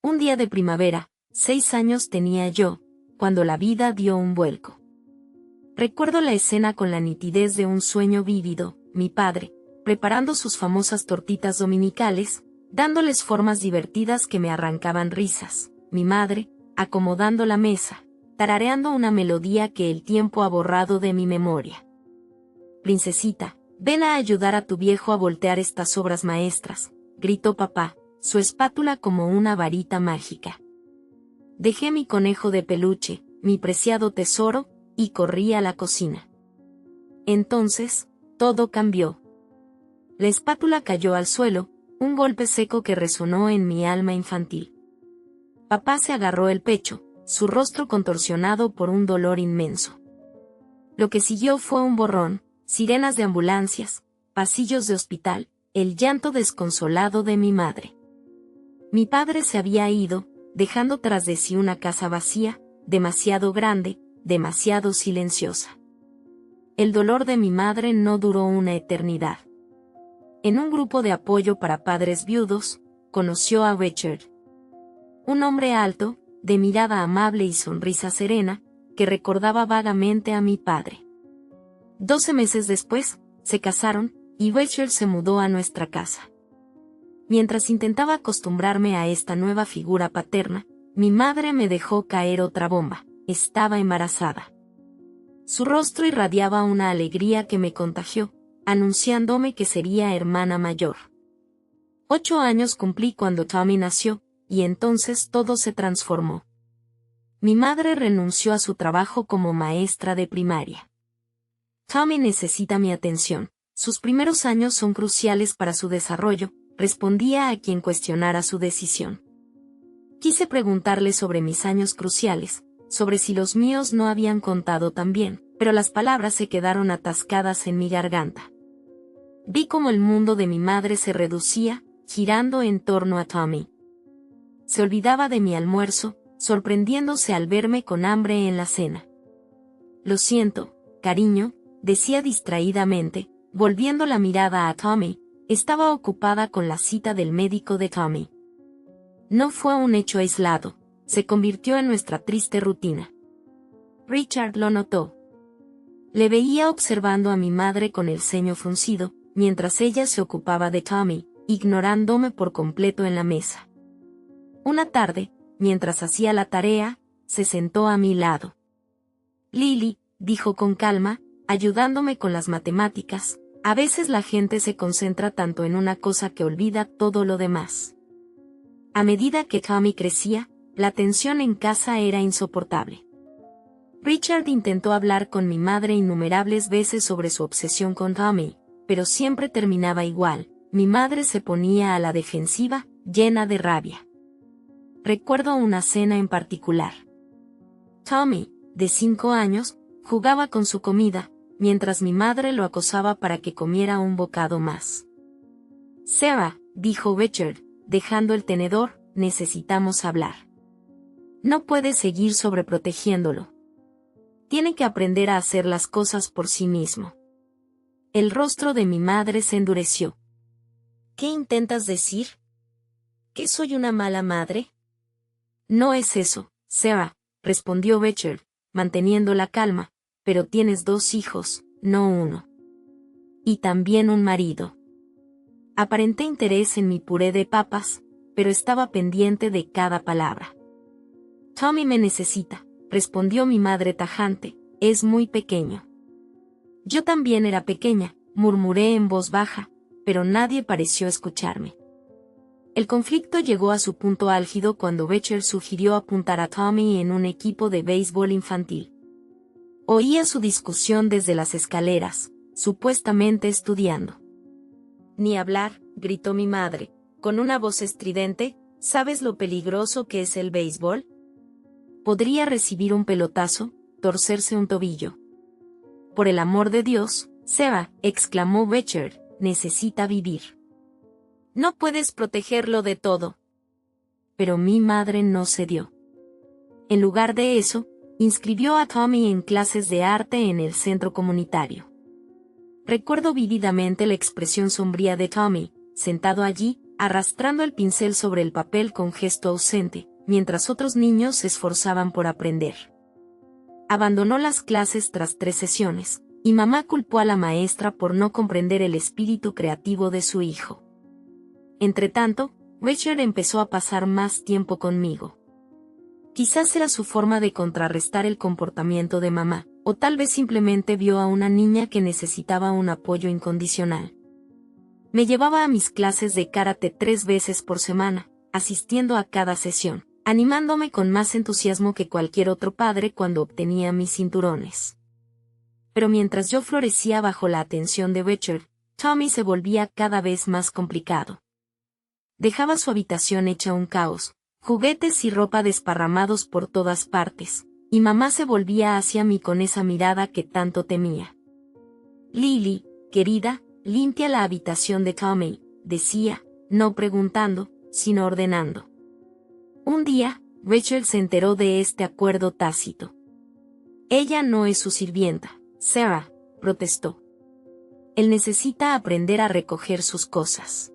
Un día de primavera, 6 años tenía yo, cuando la vida dio un vuelco. Recuerdo la escena con la nitidez de un sueño vívido, mi padre, preparando sus famosas tortitas dominicales, dándoles formas divertidas que me arrancaban risas, mi madre, acomodando la mesa, tarareando una melodía que el tiempo ha borrado de mi memoria. Princesita, ven a ayudar a tu viejo a voltear estas obras maestras, gritó papá, su espátula como una varita mágica. Dejé mi conejo de peluche, mi preciado tesoro, y corrí a la cocina. Entonces, todo cambió. La espátula cayó al suelo, un golpe seco que resonó en mi alma infantil. Papá se agarró el pecho, su rostro contorsionado por un dolor inmenso. Lo que siguió fue un borrón, sirenas de ambulancias, pasillos de hospital, el llanto desconsolado de mi madre. Mi padre se había ido, dejando tras de sí una casa vacía, demasiado grande, demasiado silenciosa. El dolor de mi madre no duró una eternidad. En un grupo de apoyo para padres viudos, conoció a Richard. Un hombre alto, de mirada amable y sonrisa serena, que recordaba vagamente a mi padre. 12 meses después, se casaron, y Richard se mudó a nuestra casa. Mientras intentaba acostumbrarme a esta nueva figura paterna, mi madre me dejó caer otra bomba: estaba embarazada. Su rostro irradiaba una alegría que me contagió, anunciándome que sería hermana mayor. 8 años cumplí cuando Tommy nació, y entonces todo se transformó. Mi madre renunció a su trabajo como maestra de primaria. Tommy necesita mi atención, sus primeros años son cruciales para su desarrollo, respondía a quien cuestionara su decisión. Quise preguntarle sobre mis años cruciales, sobre si los míos no habían contado tan bien, pero las palabras se quedaron atascadas en mi garganta. Vi cómo el mundo de mi madre se reducía, girando en torno a Tommy. Se olvidaba de mi almuerzo, sorprendiéndose al verme con hambre en la cena. Lo siento, cariño, decía distraídamente, volviendo la mirada a Tommy. Estaba ocupada con la cita del médico de Tommy. No fue un hecho aislado, se convirtió en nuestra triste rutina. Richard lo notó. Le veía observando a mi madre con el ceño fruncido, mientras ella se ocupaba de Tommy, ignorándome por completo en la mesa. Una tarde, mientras hacía la tarea, se sentó a mi lado. Lily, dijo con calma, ayudándome con las matemáticas, a veces la gente se concentra tanto en una cosa que olvida todo lo demás. A medida que Tommy crecía, la tensión en casa era insoportable. Richard intentó hablar con mi madre innumerables veces sobre su obsesión con Tommy, pero siempre terminaba igual: mi madre se ponía a la defensiva, llena de rabia. Recuerdo una cena en particular. Tommy, de 5 años, jugaba con su comida, mientras mi madre lo acosaba para que comiera un bocado más. Sarah, dijo Richard, dejando el tenedor, necesitamos hablar. No puede seguir sobreprotegiéndolo. Tiene que aprender a hacer las cosas por sí mismo. El rostro de mi madre se endureció. ¿Qué intentas decir? ¿Que soy una mala madre? No es eso, Sarah, respondió Richard, manteniendo la calma, pero tienes 2 hijos, no uno. Y también un marido. Aparenté interés en mi puré de papas, pero estaba pendiente de cada palabra. Tommy me necesita, respondió mi madre tajante, es muy pequeño. Yo también era pequeña, murmuré en voz baja, pero nadie pareció escucharme. El conflicto llegó a su punto álgido cuando Becher sugirió apuntar a Tommy en un equipo de béisbol infantil. Oía su discusión desde las escaleras, supuestamente estudiando. Ni hablar, gritó mi madre, con una voz estridente, ¿sabes lo peligroso que es el béisbol? Podría recibir un pelotazo, torcerse un tobillo. Por el amor de Dios, Sarah, exclamó Becher, necesita vivir. No puedes protegerlo de todo. Pero mi madre no cedió. En lugar de eso, inscribió a Tommy en clases de arte en el centro comunitario. Recuerdo vívidamente la expresión sombría de Tommy, sentado allí, arrastrando el pincel sobre el papel con gesto ausente, mientras otros niños se esforzaban por aprender. Abandonó las clases tras 3 sesiones, y mamá culpó a la maestra por no comprender el espíritu creativo de su hijo. Entretanto, Richard empezó a pasar más tiempo conmigo. Quizás era su forma de contrarrestar el comportamiento de mamá, o tal vez simplemente vio a una niña que necesitaba un apoyo incondicional. Me llevaba a mis clases de karate 3 veces por semana, asistiendo a cada sesión, animándome con más entusiasmo que cualquier otro padre cuando obtenía mis cinturones. Pero mientras yo florecía bajo la atención de Richard, Tommy se volvía cada vez más complicado. Dejaba su habitación hecha un caos, juguetes y ropa desparramados por todas partes, y mamá se volvía hacia mí con esa mirada que tanto temía. Lily, querida, limpia la habitación de Tommy, decía, no preguntando, sino ordenando. Un día, Richard se enteró de este acuerdo tácito. Ella no es su sirvienta, Sarah, protestó. Él necesita aprender a recoger sus cosas.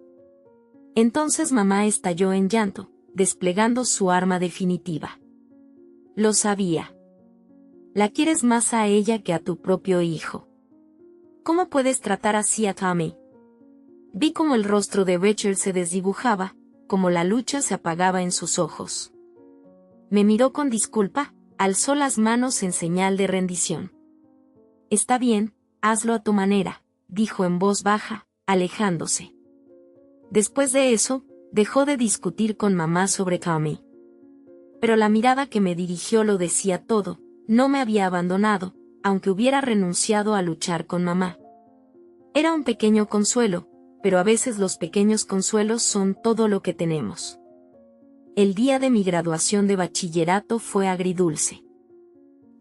Entonces mamá estalló en llanto, desplegando su arma definitiva. Lo sabía. La quieres más a ella que a tu propio hijo. ¿Cómo puedes tratar así a Tommy? Vi cómo el rostro de Richard se desdibujaba, como la lucha se apagaba en sus ojos. Me miró con disculpa, alzó las manos en señal de rendición. Está bien, hazlo a tu manera, dijo en voz baja, alejándose. Después de eso, dejó de discutir con mamá sobre Tommy. Pero la mirada que me dirigió lo decía todo, no me había abandonado, aunque hubiera renunciado a luchar con mamá. Era un pequeño consuelo, pero a veces los pequeños consuelos son todo lo que tenemos. El día de mi graduación de bachillerato fue agridulce.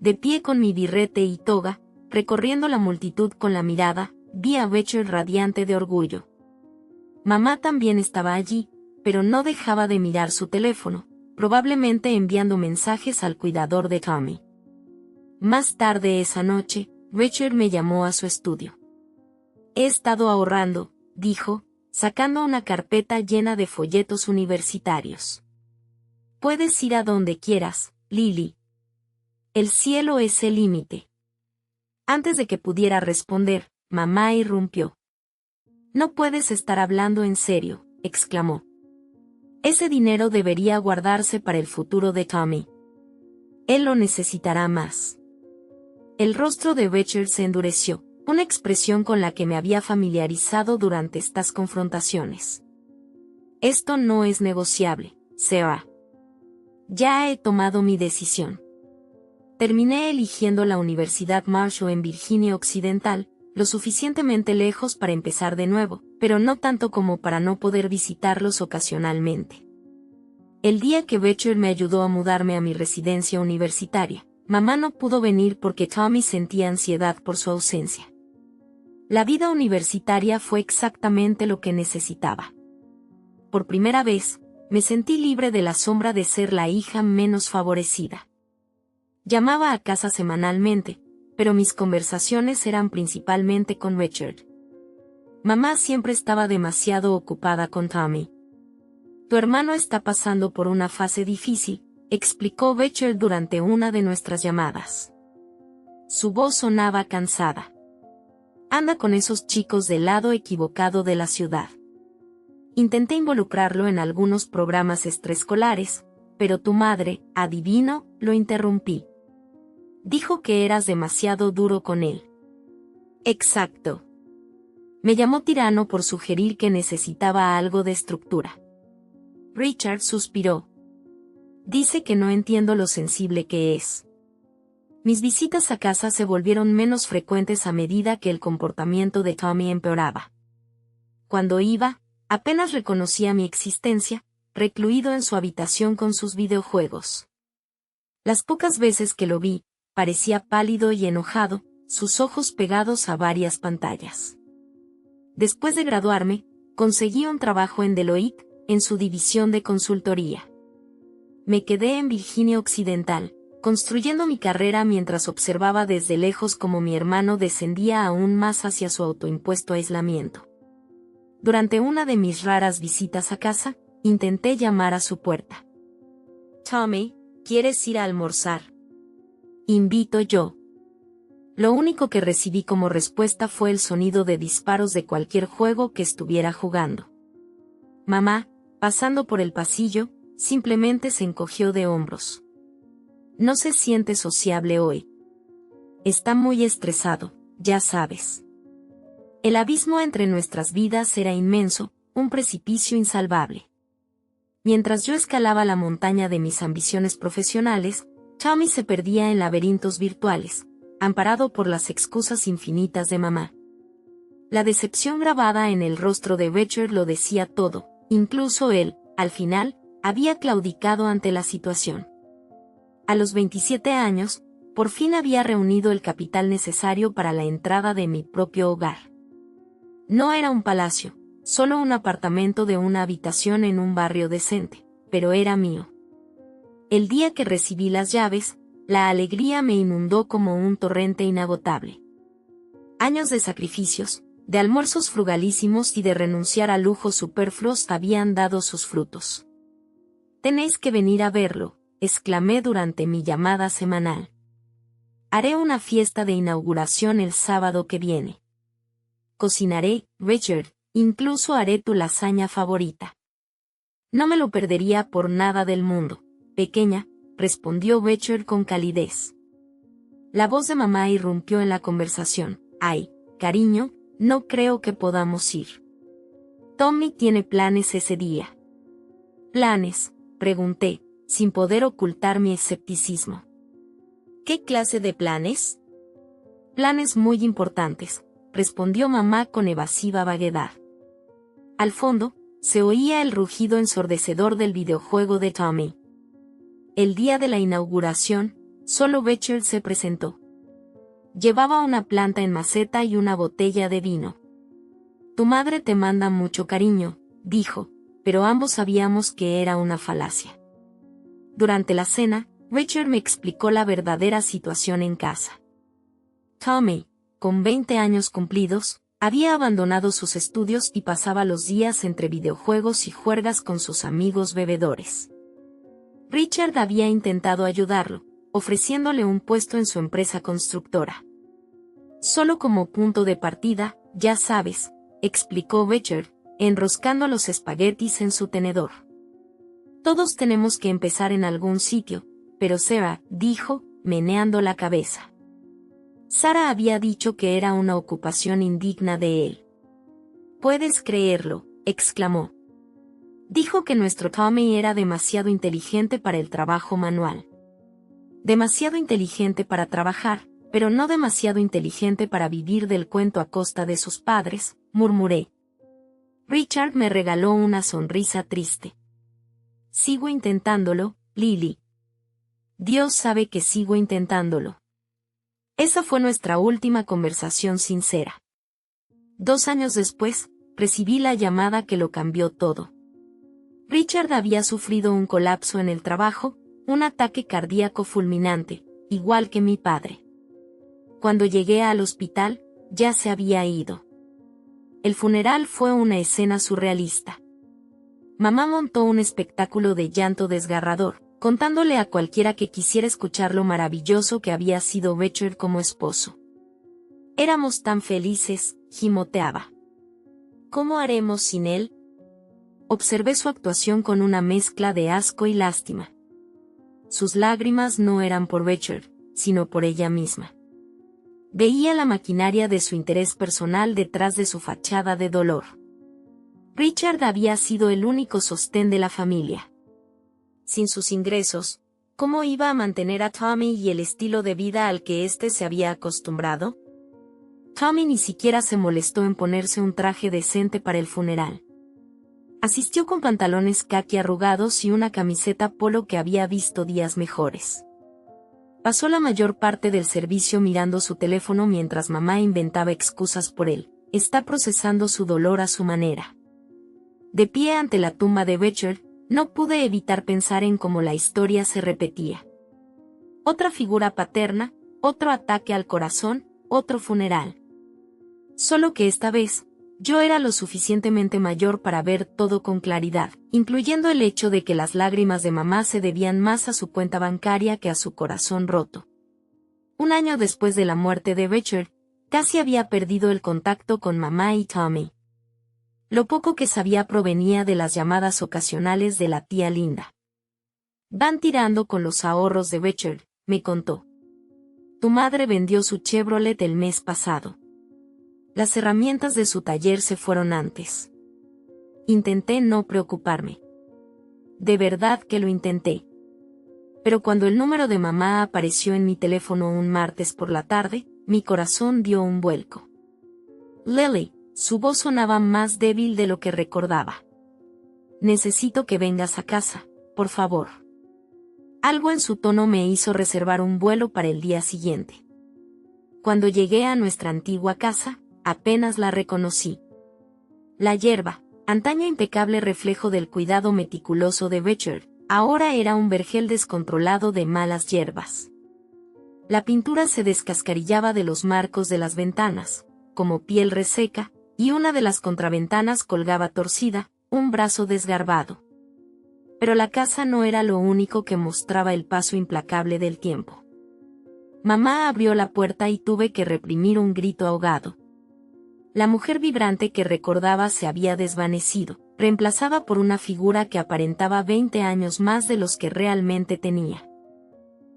De pie con mi birrete y toga, recorriendo la multitud con la mirada, vi a Richard radiante de orgullo. Mamá también estaba allí, pero no dejaba de mirar su teléfono, probablemente enviando mensajes al cuidador de Tommy. Más tarde esa noche, Richard me llamó a su estudio. He estado ahorrando, dijo, sacando una carpeta llena de folletos universitarios. Puedes ir a donde quieras, Lily. El cielo es el límite. Antes de que pudiera responder, mamá irrumpió. No puedes estar hablando en serio, exclamó. Ese dinero debería guardarse para el futuro de Tommy. Él lo necesitará más. El rostro de Richard se endureció, una expresión con la que me había familiarizado durante estas confrontaciones. Esto no es negociable, Sarah. Ya he tomado mi decisión. Terminé eligiendo la Universidad Marshall en Virginia Occidental, lo suficientemente lejos para empezar de nuevo, pero no tanto como para no poder visitarlos ocasionalmente. El día que Richard me ayudó a mudarme a mi residencia universitaria, mamá no pudo venir porque Tommy sentía ansiedad por su ausencia. La vida universitaria fue exactamente lo que necesitaba. Por primera vez, me sentí libre de la sombra de ser la hija menos favorecida. Llamaba a casa semanalmente, pero mis conversaciones eran principalmente con Richard. Mamá siempre estaba demasiado ocupada con Tommy. Tu hermano está pasando por una fase difícil, explicó Richard durante una de nuestras llamadas. Su voz sonaba cansada. Anda con esos chicos del lado equivocado de la ciudad. Intenté involucrarlo en algunos programas extraescolares, pero tu madre, adivino, lo interrumpí. Dijo que eras demasiado duro con él. Exacto. Me llamó tirano por sugerir que necesitaba algo de estructura. Richard suspiró. Dice que no entiendo lo sensible que es. Mis visitas a casa se volvieron menos frecuentes a medida que el comportamiento de Tommy empeoraba. Cuando iba, apenas reconocía mi existencia, recluido en su habitación con sus videojuegos. Las pocas veces que lo vi, parecía pálido y enojado, sus ojos pegados a varias pantallas. Después de graduarme, conseguí un trabajo en Deloitte, en su división de consultoría. Me quedé en Virginia Occidental, construyendo mi carrera mientras observaba desde lejos cómo mi hermano descendía aún más hacia su autoimpuesto aislamiento. Durante una de mis raras visitas a casa, intenté llamar a su puerta. «Tommy, ¿quieres ir a almorzar?», invito yo. Lo único que recibí como respuesta fue el sonido de disparos de cualquier juego que estuviera jugando. Mamá, pasando por el pasillo, simplemente se encogió de hombros. «No se siente sociable hoy. Está muy estresado, ya sabes». El abismo entre nuestras vidas era inmenso, un precipicio insalvable. Mientras yo escalaba la montaña de mis ambiciones profesionales, Tommy se perdía en laberintos virtuales, amparado por las excusas infinitas de mamá. La decepción grabada en el rostro de Richard lo decía todo, incluso él, al final, había claudicado ante la situación. A los 27 años, por fin había reunido el capital necesario para la entrada de mi propio hogar. No era un palacio, solo un apartamento de una habitación en un barrio decente, pero era mío. El día que recibí las llaves, la alegría me inundó como un torrente inagotable. Años de sacrificios, de almuerzos frugalísimos y de renunciar a lujos superfluos habían dado sus frutos. «Tenéis que venir a verlo», exclamé durante mi llamada semanal. «Haré una fiesta de inauguración el sábado que viene. Cocinaré, Richard, incluso haré tu lasaña favorita». «No me lo perdería por nada del mundo, pequeña», respondió Richard con calidez. La voz de mamá irrumpió en la conversación. «Ay, cariño, no creo que podamos ir. Tommy tiene planes ese día». «¿Planes?», pregunté, sin poder ocultar mi escepticismo. «¿Qué clase de planes?». «Planes muy importantes», respondió mamá con evasiva vaguedad. Al fondo, se oía el rugido ensordecedor del videojuego de Tommy. El día de la inauguración, solo Richard se presentó. Llevaba una planta en maceta y una botella de vino. «Tu madre te manda mucho cariño», dijo, pero ambos sabíamos que era una falacia. Durante la cena, Richard me explicó la verdadera situación en casa. Tommy, con 20 años cumplidos, había abandonado sus estudios y pasaba los días entre videojuegos y juergas con sus amigos bebedores. Richard había intentado ayudarlo, ofreciéndole un puesto en su empresa constructora. «Solo como punto de partida, ya sabes», explicó Richard, enroscando los espaguetis en su tenedor. «Todos tenemos que empezar en algún sitio», pero Sarah, dijo, meneando la cabeza. Sara había dicho que era una ocupación indigna de él. «¿Puedes creerlo?», exclamó. Dijo que nuestro Tommy era demasiado inteligente para el trabajo manual. Demasiado inteligente para trabajar, pero no demasiado inteligente para vivir del cuento a costa de sus padres, murmuré. Richard me regaló una sonrisa triste. «Sigo intentándolo, Lily. Dios sabe que sigo intentándolo». Esa fue nuestra última conversación sincera. 2 años después, recibí la llamada que lo cambió todo. Richard había sufrido un colapso en el trabajo, un ataque cardíaco fulminante, igual que mi padre. Cuando llegué al hospital, ya se había ido. El funeral fue una escena surrealista. Mamá montó un espectáculo de llanto desgarrador, contándole a cualquiera que quisiera escuchar lo maravilloso que había sido Richard como esposo. «Éramos tan felices», gimoteaba. «¿Cómo haremos sin él?». Observé su actuación con una mezcla de asco y lástima. Sus lágrimas no eran por Richard, sino por ella misma. Veía la maquinaria de su interés personal detrás de su fachada de dolor. Richard había sido el único sostén de la familia. Sin sus ingresos, ¿cómo iba a mantener a Tommy y el estilo de vida al que éste se había acostumbrado? Tommy ni siquiera se molestó en ponerse un traje decente para el funeral. Asistió con pantalones caqui arrugados y una camiseta polo que había visto días mejores. Pasó la mayor parte del servicio mirando su teléfono mientras mamá inventaba excusas por él. Está procesando su dolor a su manera. De pie ante la tumba de Richard, no pude evitar pensar en cómo la historia se repetía. Otra figura paterna, otro ataque al corazón, otro funeral. Solo que esta vez, Yo era lo suficientemente mayor para ver todo con claridad, incluyendo el hecho de que las lágrimas de mamá se debían más a su cuenta bancaria que a su corazón roto. Un año después de la muerte de Richard, casi había perdido el contacto con mamá y Tommy. Lo poco que sabía provenía de las llamadas ocasionales de la tía Linda. Van tirando con los ahorros de Richard, me contó. Tu madre vendió su Chevrolet el mes pasado. Las herramientas de su taller se fueron antes. Intenté no preocuparme. De verdad que lo intenté. Pero cuando el número de mamá apareció en mi teléfono un martes por la tarde, mi corazón dio un vuelco. Lily, su voz sonaba más débil de lo que recordaba. Necesito que vengas a casa, por favor. Algo en su tono me hizo reservar un vuelo para el día siguiente. Cuando llegué a nuestra antigua casa, apenas la reconocí. La hierba, antaño impecable reflejo del cuidado meticuloso de Richard, ahora era un vergel descontrolado de malas hierbas. La pintura se descascarillaba de los marcos de las ventanas, como piel reseca, y una de las contraventanas colgaba torcida, un brazo desgarbado. Pero la casa no era lo único que mostraba el paso implacable del tiempo. Mamá abrió la puerta y tuve que reprimir un grito ahogado. La mujer vibrante que recordaba se había desvanecido, reemplazada por una figura que aparentaba 20 años más de los que realmente tenía.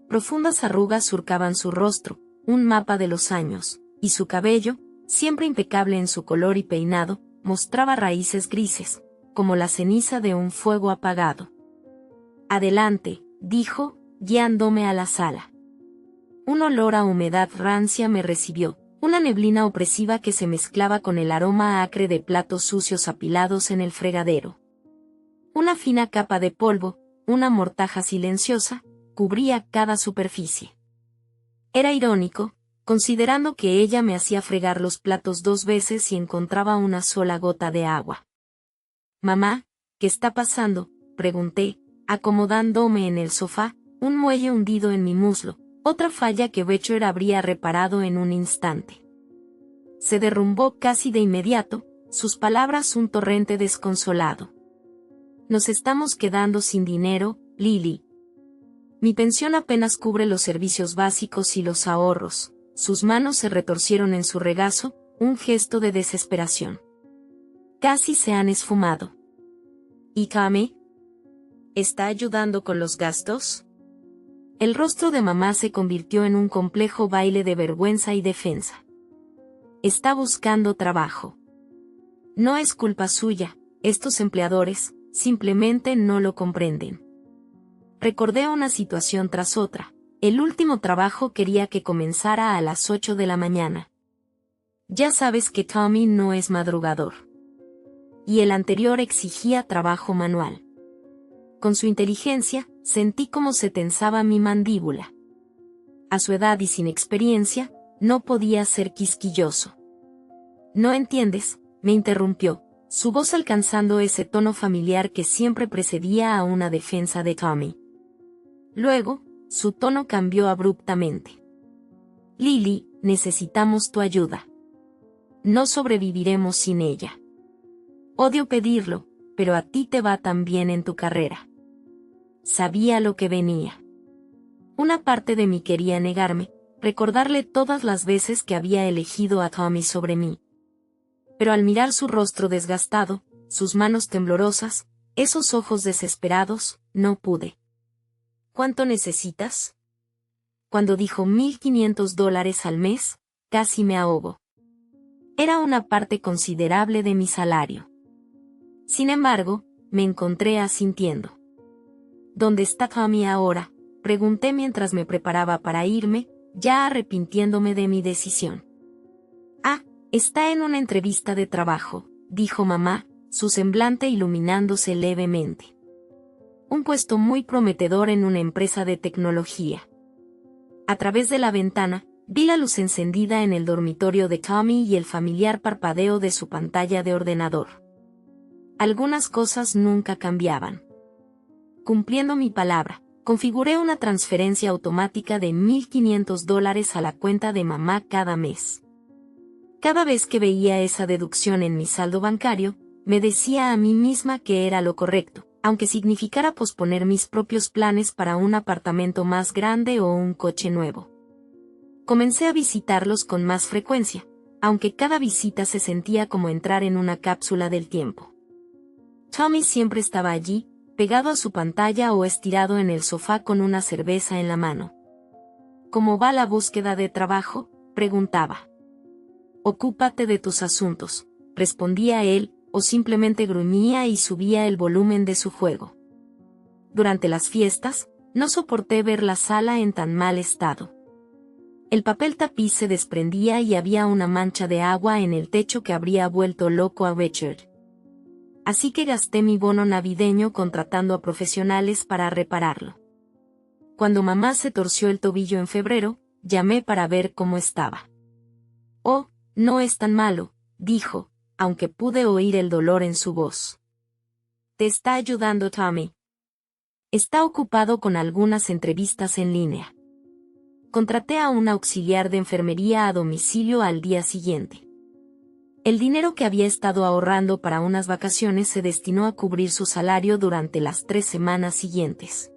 Profundas arrugas surcaban su rostro, un mapa de los años, y su cabello, siempre impecable en su color y peinado, mostraba raíces grises, como la ceniza de un fuego apagado. Adelante, dijo, guiándome a la sala. Un olor a humedad rancia me recibió, una neblina opresiva que se mezclaba con el aroma acre de platos sucios apilados en el fregadero. Una fina capa de polvo, una mortaja silenciosa, cubría cada superficie. Era irónico, considerando que ella me hacía fregar los platos 2 veces y encontraba una sola gota de agua. Mamá, ¿qué está pasando?, pregunté, acomodándome en el sofá, un muelle hundido en mi muslo, otra falla que Richard habría reparado en un instante. Se derrumbó casi de inmediato, sus palabras un torrente desconsolado. Nos estamos quedando sin dinero, Lily. Mi pensión apenas cubre los servicios básicos y los ahorros. Sus manos se retorcieron en su regazo, un gesto de desesperación. Casi se han esfumado. ¿Y Kame? ¿Está ayudando con los gastos? El rostro de mamá se convirtió en un complejo baile de vergüenza y defensa. Está buscando trabajo. No es culpa suya, estos empleadores, simplemente no lo comprenden. Recordé una situación tras otra. El último trabajo quería que comenzara a las 8 de la mañana. Ya sabes que Tommy no es madrugador. Y el anterior exigía trabajo manual. Con su inteligencia, sentí cómo se tensaba mi mandíbula. A su edad y sin experiencia, no podía ser quisquilloso. ¿No entiendes?, me interrumpió, su voz alcanzando ese tono familiar que siempre precedía a una defensa de Tommy. Luego, su tono cambió abruptamente. Lily, necesitamos tu ayuda. No sobreviviremos sin ella. Odio pedirlo, pero a ti te va tan bien en tu carrera. Sabía lo que venía. Una parte de mí quería negarme, recordarle todas las veces que había elegido a Tommy sobre mí. Pero al mirar su rostro desgastado, sus manos temblorosas, esos ojos desesperados, no pude. ¿Cuánto necesitas? Cuando dijo $1,500 al mes, casi me ahogo. Era una parte considerable de mi salario. Sin embargo, me encontré asintiendo. ¿Dónde está Tommy ahora?, pregunté mientras me preparaba para irme, ya arrepintiéndome de mi decisión. Ah, está en una entrevista de trabajo, dijo mamá, su semblante iluminándose levemente. Un puesto muy prometedor en una empresa de tecnología. A través de la ventana, vi la luz encendida en el dormitorio de Tommy y el familiar parpadeo de su pantalla de ordenador. Algunas cosas nunca cambiaban. Cumpliendo mi palabra, configuré una transferencia automática de $1,500 a la cuenta de mamá cada mes. Cada vez que veía esa deducción en mi saldo bancario, me decía a mí misma que era lo correcto, aunque significara posponer mis propios planes para un apartamento más grande o un coche nuevo. Comencé a visitarlos con más frecuencia, aunque cada visita se sentía como entrar en una cápsula del tiempo. Tommy siempre estaba allí, pegado a su pantalla o estirado en el sofá con una cerveza en la mano. ¿Cómo va la búsqueda de trabajo?, preguntaba. Ocúpate de tus asuntos, respondía él, o simplemente gruñía y subía el volumen de su juego. Durante las fiestas, no soporté ver la sala en tan mal estado. El papel tapiz se desprendía y había una mancha de agua en el techo que habría vuelto loco a Richard. Así que gasté mi bono navideño contratando a profesionales para repararlo. Cuando mamá se torció el tobillo en febrero, llamé para ver cómo estaba. Oh, no es tan malo, dijo, aunque pude oír el dolor en su voz. ¿Te está ayudando Tommy? Está ocupado con algunas entrevistas en línea. Contraté a un auxiliar de enfermería a domicilio al día siguiente. El dinero que había estado ahorrando para unas vacaciones se destinó a cubrir su salario durante las 3 semanas siguientes.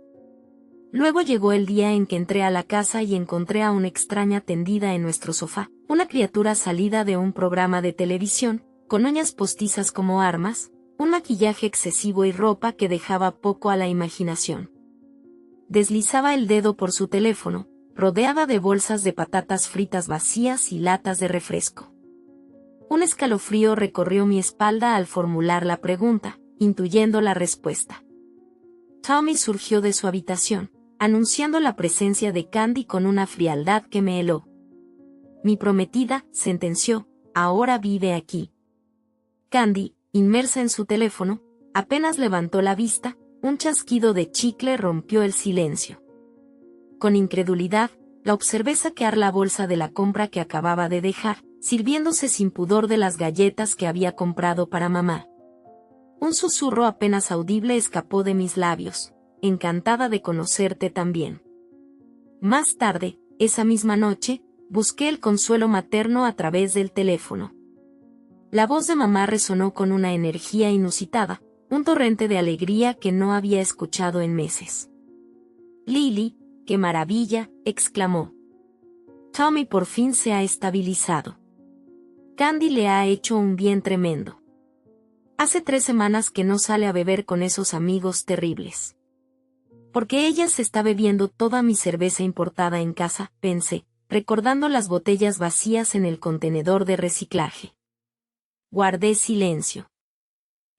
Luego llegó el día en que entré a la casa y encontré a una extraña tendida en nuestro sofá, una criatura salida de un programa de televisión, con uñas postizas como armas, un maquillaje excesivo y ropa que dejaba poco a la imaginación. Deslizaba el dedo por su teléfono, rodeada de bolsas de patatas fritas vacías y latas de refresco. Un escalofrío recorrió mi espalda al formular la pregunta, intuyendo la respuesta. Tommy surgió de su habitación, anunciando la presencia de Candy con una frialdad que me heló. Mi prometida, sentenció, ahora vive aquí. Candy, inmersa en su teléfono, apenas levantó la vista, un chasquido de chicle rompió el silencio. Con incredulidad, la observé saquear la bolsa de la compra que acababa de dejar, sirviéndose sin pudor de las galletas que había comprado para mamá. Un susurro apenas audible escapó de mis labios, encantada de conocerte también. Más tarde, esa misma noche, busqué el consuelo materno a través del teléfono. La voz de mamá resonó con una energía inusitada, un torrente de alegría que no había escuchado en meses. Lily, ¡qué maravilla!, exclamó. Tommy por fin se ha estabilizado. Candy le ha hecho un bien tremendo. Hace 3 semanas que no sale a beber con esos amigos terribles. Porque ella se está bebiendo toda mi cerveza importada en casa, pensé, recordando las botellas vacías en el contenedor de reciclaje. Guardé silencio.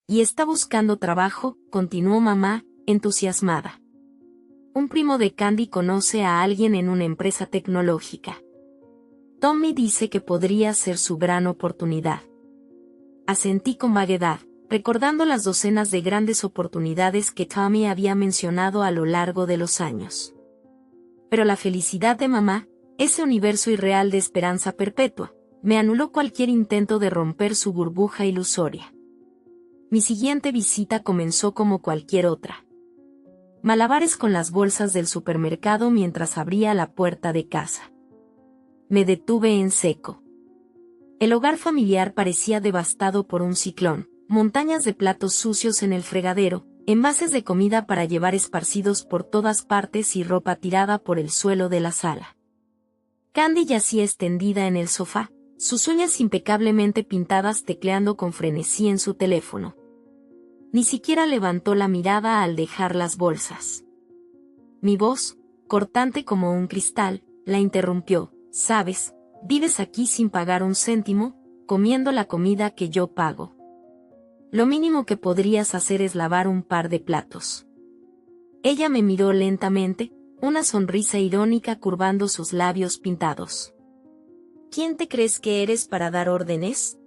Y está buscando trabajo, continuó mamá, entusiasmada. Un primo de Candy conoce a alguien en una empresa tecnológica. Tommy dice que podría ser su gran oportunidad. Asentí con vaguedad, recordando las docenas de grandes oportunidades que Tommy había mencionado a lo largo de los años. Pero la felicidad de mamá, ese universo irreal de esperanza perpetua, me anuló cualquier intento de romper su burbuja ilusoria. Mi siguiente visita comenzó como cualquier otra. Malabares con las bolsas del supermercado mientras abría la puerta de casa. Me detuve en seco. El hogar familiar parecía devastado por un ciclón, montañas de platos sucios en el fregadero, envases de comida para llevar esparcidos por todas partes y ropa tirada por el suelo de la sala. Candy yacía extendida en el sofá, sus uñas impecablemente pintadas tecleando con frenesí en su teléfono. Ni siquiera levantó la mirada al dejar las bolsas. Mi voz, cortante como un cristal, la interrumpió. ¿Sabes? Vives aquí sin pagar un céntimo, comiendo la comida que yo pago. Lo mínimo que podrías hacer es lavar un par de platos. Ella me miró lentamente, una sonrisa irónica curvando sus labios pintados. ¿Quién te crees que eres para dar órdenes?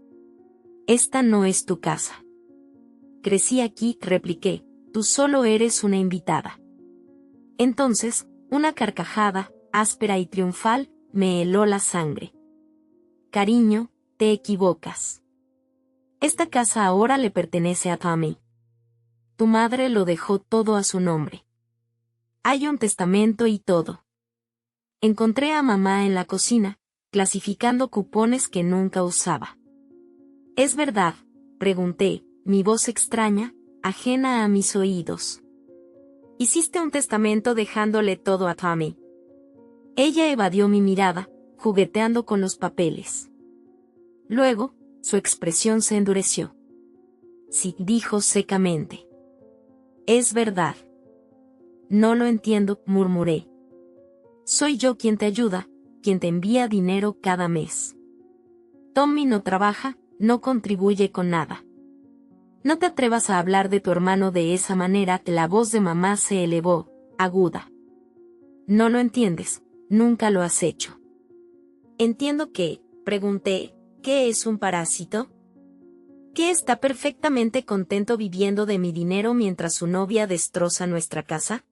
Esta no es tu casa. Crecí aquí, repliqué, tú solo eres una invitada. Entonces, una carcajada, áspera y triunfal, me heló la sangre. Cariño, te equivocas. Esta casa ahora le pertenece a Tommy. Tu madre lo dejó todo a su nombre. Hay un testamento y todo. Encontré a mamá en la cocina, clasificando cupones que nunca usaba. ¿Es verdad?, pregunté, mi voz extraña, ajena a mis oídos. Hiciste un testamento dejándole todo a Tommy. Ella evadió mi mirada, jugueteando con los papeles. Luego, su expresión se endureció. Sí, dijo secamente. Es verdad. No lo entiendo, murmuré. Soy yo quien te ayuda, quien te envía dinero cada mes. Tommy no trabaja, no contribuye con nada. No te atrevas a hablar de tu hermano de esa manera. La voz de mamá se elevó, aguda. No lo entiendes, nunca lo has hecho. Entiendo que, pregunté, ¿qué es un parásito? ¿Que está perfectamente contento viviendo de mi dinero mientras su novia destroza nuestra casa?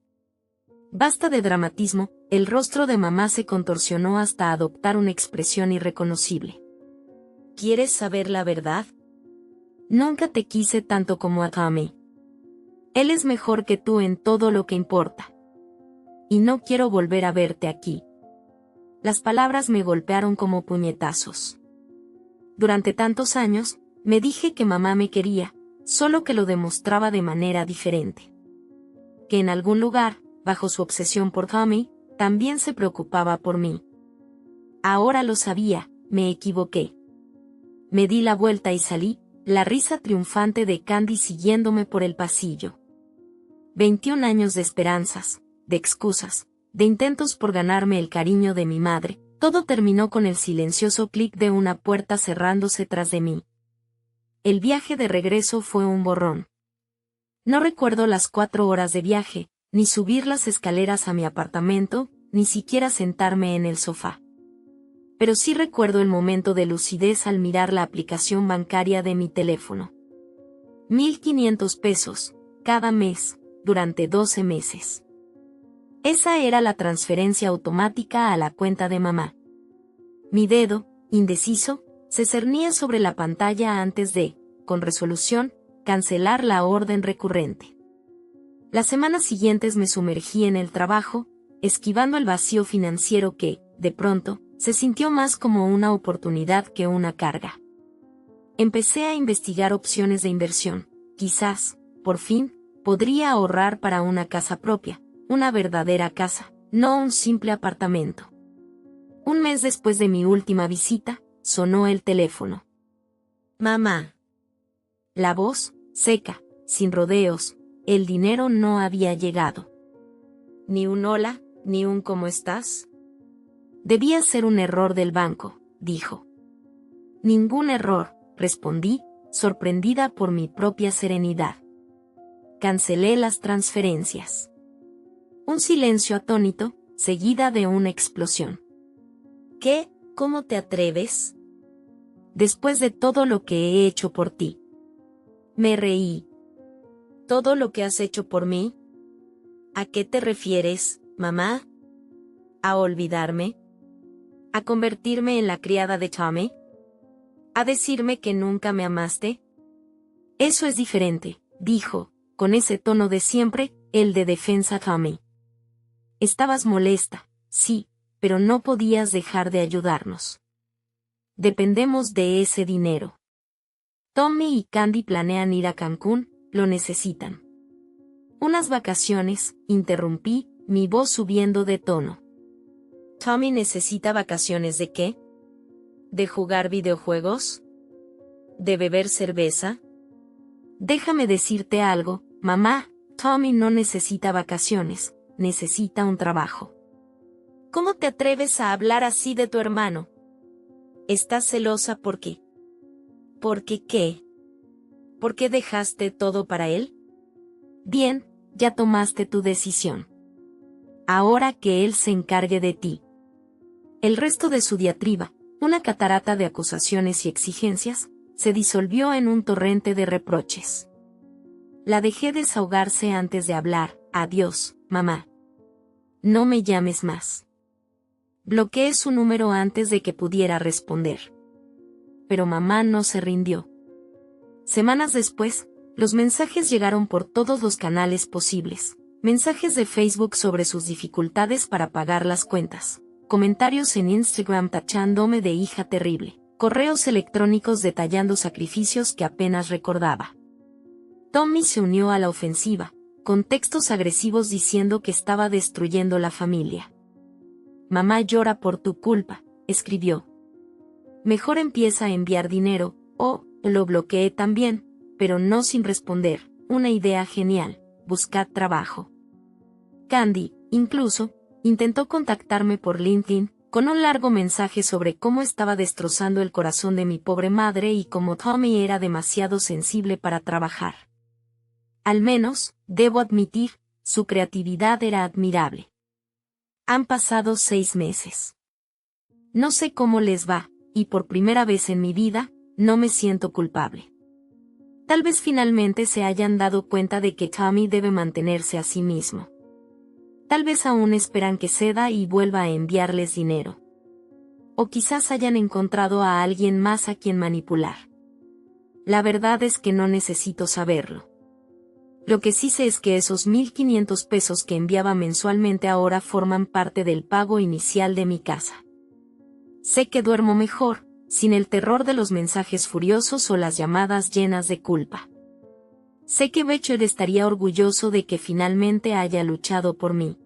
Basta de dramatismo, el rostro de mamá se contorsionó hasta adoptar una expresión irreconocible. ¿Quieres saber la verdad? Nunca te quise tanto como a Tommy. Él es mejor que tú en todo lo que importa. Y no quiero volver a verte aquí. Las palabras me golpearon como puñetazos. Durante tantos años, me dije que mamá me quería, solo que lo demostraba de manera diferente. Que en algún lugar, bajo su obsesión por Tommy, también se preocupaba por mí. Ahora lo sabía, me equivoqué. Me di la vuelta y salí, la risa triunfante de Candy siguiéndome por el pasillo. 21 años de esperanzas, de excusas, de intentos por ganarme el cariño de mi madre, todo terminó con el silencioso clic de una puerta cerrándose tras de mí. El viaje de regreso fue un borrón. No recuerdo las 4 horas de viaje, ni subir las escaleras a mi apartamento, ni siquiera sentarme en el sofá. Pero sí recuerdo el momento de lucidez al mirar la aplicación bancaria de mi teléfono. 1,500 pesos, cada mes, durante 12 meses. Esa era la transferencia automática a la cuenta de mamá. Mi dedo, indeciso, se cernía sobre la pantalla antes de, con resolución, cancelar la orden recurrente. Las semanas siguientes me sumergí en el trabajo, esquivando el vacío financiero que, de pronto, se sintió más como una oportunidad que una carga. Empecé a investigar opciones de inversión. Quizás, por fin, podría ahorrar para una casa propia, una verdadera casa, no un simple apartamento. Un mes después de mi última visita, sonó el teléfono. Mamá. La voz, seca, sin rodeos, el dinero no había llegado. Ni un hola, ni un ¿cómo estás? Debía ser un error del banco, dijo. Ningún error, respondí, sorprendida por mi propia serenidad. Cancelé las transferencias. Un silencio atónito, seguida de una explosión. ¿Qué? ¿Cómo te atreves? Después de todo lo que he hecho por ti. Me reí. ¿Todo lo que has hecho por mí? ¿A qué te refieres, mamá? ¿A olvidarme? ¿A convertirme en la criada de Tommy? ¿A decirme que nunca me amaste? Eso es diferente, dijo, con ese tono de siempre, el de defensa Tommy. Estabas molesta, sí, pero no podías dejar de ayudarnos. Dependemos de ese dinero. Tommy y Candy planean ir a Cancún, lo necesitan. Unas vacaciones, interrumpí, mi voz subiendo de tono. ¿Tommy necesita vacaciones de qué? ¿De jugar videojuegos? ¿De beber cerveza? Déjame decirte algo, mamá, Tommy no necesita vacaciones, necesita un trabajo. ¿Cómo te atreves a hablar así de tu hermano? ¿Estás celosa por qué? ¿Por qué qué? ¿Por qué dejaste todo para él? Bien, ya tomaste tu decisión. Ahora que él se encargue de ti. El resto de su diatriba, una catarata de acusaciones y exigencias, se disolvió en un torrente de reproches. La dejé desahogarse antes de hablar. Adiós, mamá. No me llames más. Bloqueé su número antes de que pudiera responder. Pero mamá no se rindió. Semanas después, los mensajes llegaron por todos los canales posibles. Mensajes de Facebook sobre sus dificultades para pagar las cuentas. comentarios en Instagram tachándome de hija terrible, correos electrónicos detallando sacrificios que apenas recordaba. Tommy se unió a la ofensiva, con textos agresivos diciendo que estaba destruyendo la familia. Mamá llora por tu culpa, escribió. Mejor empieza a enviar dinero, lo bloqueé también, pero no sin responder, una idea genial, buscad trabajo. Candy, incluso, intentó contactarme por LinkedIn, con un largo mensaje sobre cómo estaba destrozando el corazón de mi pobre madre y cómo Tommy era demasiado sensible para trabajar. Al menos, debo admitir, su creatividad era admirable. Han pasado 6 meses. No sé cómo les va, y por primera vez en mi vida, no me siento culpable. Tal vez finalmente se hayan dado cuenta de que Tommy debe mantenerse a sí mismo. Tal vez aún esperan que ceda y vuelva a enviarles dinero. O quizás hayan encontrado a alguien más a quien manipular. La verdad es que no necesito saberlo. Lo que sí sé es que esos 1,500 pesos que enviaba mensualmente ahora forman parte del pago inicial de mi casa. Sé que duermo mejor, sin el terror de los mensajes furiosos o las llamadas llenas de culpa. Sé que Becher estaría orgulloso de que finalmente haya luchado por mí.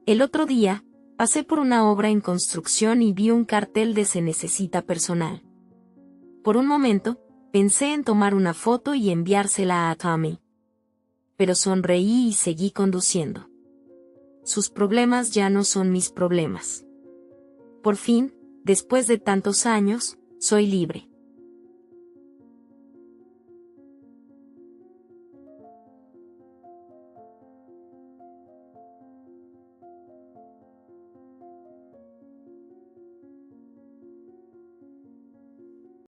El otro día, pasé por una obra en construcción y vi un cartel de "Se necesita personal". Por un momento, pensé en tomar una foto y enviársela a Tommy. Pero sonreí y seguí conduciendo. Sus problemas ya no son mis problemas. Por fin, después de tantos años, soy libre.